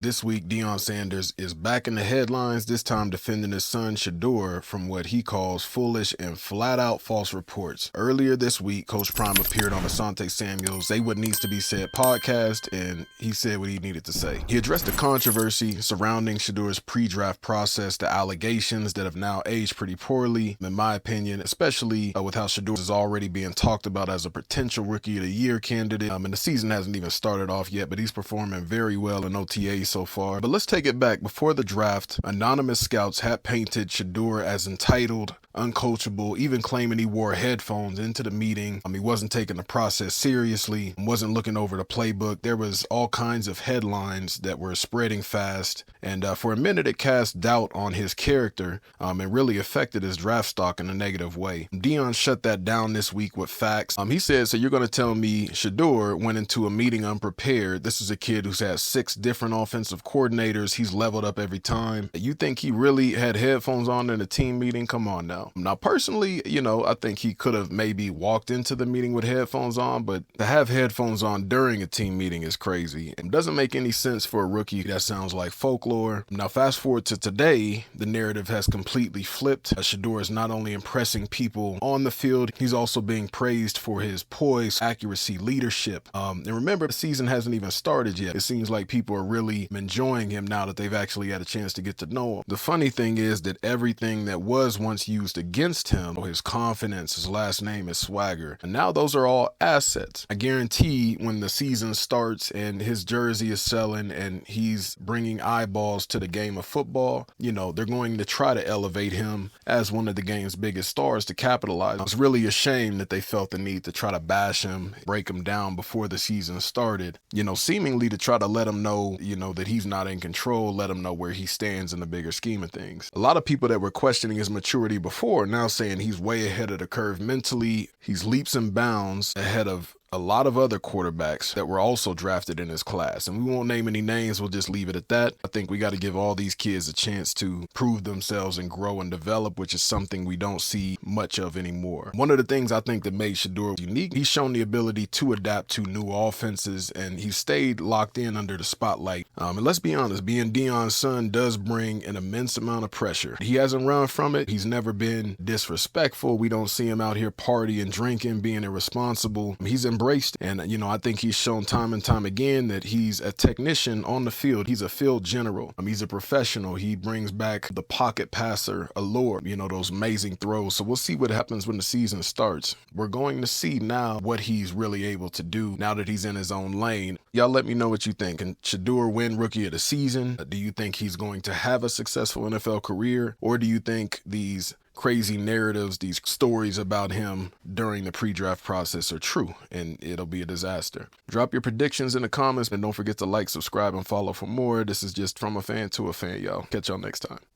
This week, Deion Sanders is back in the headlines, this time defending his son Shedeur from what he calls foolish and flat-out false reports. Earlier this week, Coach Prime appeared on Asante Samuel's Say What Needs to Be Said podcast, and he said what he needed to say. He addressed the controversy surrounding Shedeur's pre-draft process, the allegations that have now aged pretty poorly, in my opinion, especially with how Shedeur is already being talked about as a potential Rookie of the Year candidate. And the season hasn't even started off yet, but he's performing very well in OTAs so far. But let's take it back. Before the draft, anonymous scouts had painted Shedeur as entitled, uncoachable, even claiming he wore headphones into the meeting. He wasn't taking the process seriously, wasn't looking over the playbook. There was all kinds of headlines that were spreading fast, and for a minute it cast doubt on his character and really affected his draft stock in a negative way. Deion shut that down this week with facts. He said, so you're going to tell me Shedeur went into a meeting unprepared? This is a kid who's had 6 different offensive coordinators. He's leveled up every time. You think he really had headphones on in a team meeting? Come on now. Now, personally, I think he could have maybe walked into the meeting with headphones on, but to have headphones on during a team meeting is crazy. It doesn't make any sense for a rookie. That sounds like folklore. Now, fast forward to today, the narrative has completely flipped. Shedeur is not only impressing people on the field, he's also being praised for his poise, accuracy, leadership. And remember, the season hasn't even started yet. It seems like people are really enjoying him now that they've actually had a chance to get to know him. The funny thing is that everything that was once used against him, his confidence, his last name, his swagger, and now those are all assets. I guarantee when the season starts and his jersey is selling and he's bringing eyeballs to the game of football, they're going to try to elevate him as one of the game's biggest stars to capitalize. It's really a shame that they felt the need to try to bash him, break him down before the season started, seemingly to try to let him know, that he's not in control, let him know where he stands in the bigger scheme of things. A lot of people that were questioning his maturity before are now saying he's way ahead of the curve mentally. He's leaps and bounds ahead of a lot of other quarterbacks that were also drafted in his class. And we won't name any names, we'll just leave it at that. I think we got to give all these kids a chance to prove themselves and grow and develop, which is something we don't see much of anymore. One of the things I think that made Shedeur unique, he's shown the ability to adapt to new offenses, and he stayed locked in under the spotlight. And let's be honest, being Deion's son does bring an immense amount of pressure. He hasn't run from it. He's never been disrespectful. We don't see him out here partying, drinking, being irresponsible. He's embraced, and I think he's shown time and time again that he's a technician on the field. He's a field general. He's a professional. He brings back the pocket passer allure, those amazing throws. So we'll see what happens when the season starts. We're going to see now what he's really able to do now that he's in his own lane. Y'all let me know what you think. Can Shedeur win Rookie of the Season? Do you think he's going to have a successful NFL career? Or do you think these crazy narratives, these stories about him during the pre-draft process are true and it'll be a disaster? Drop your predictions in the comments, and don't forget to like, subscribe, and follow for more. This is just From a Fan to a Fan, y'all. Catch y'all next time.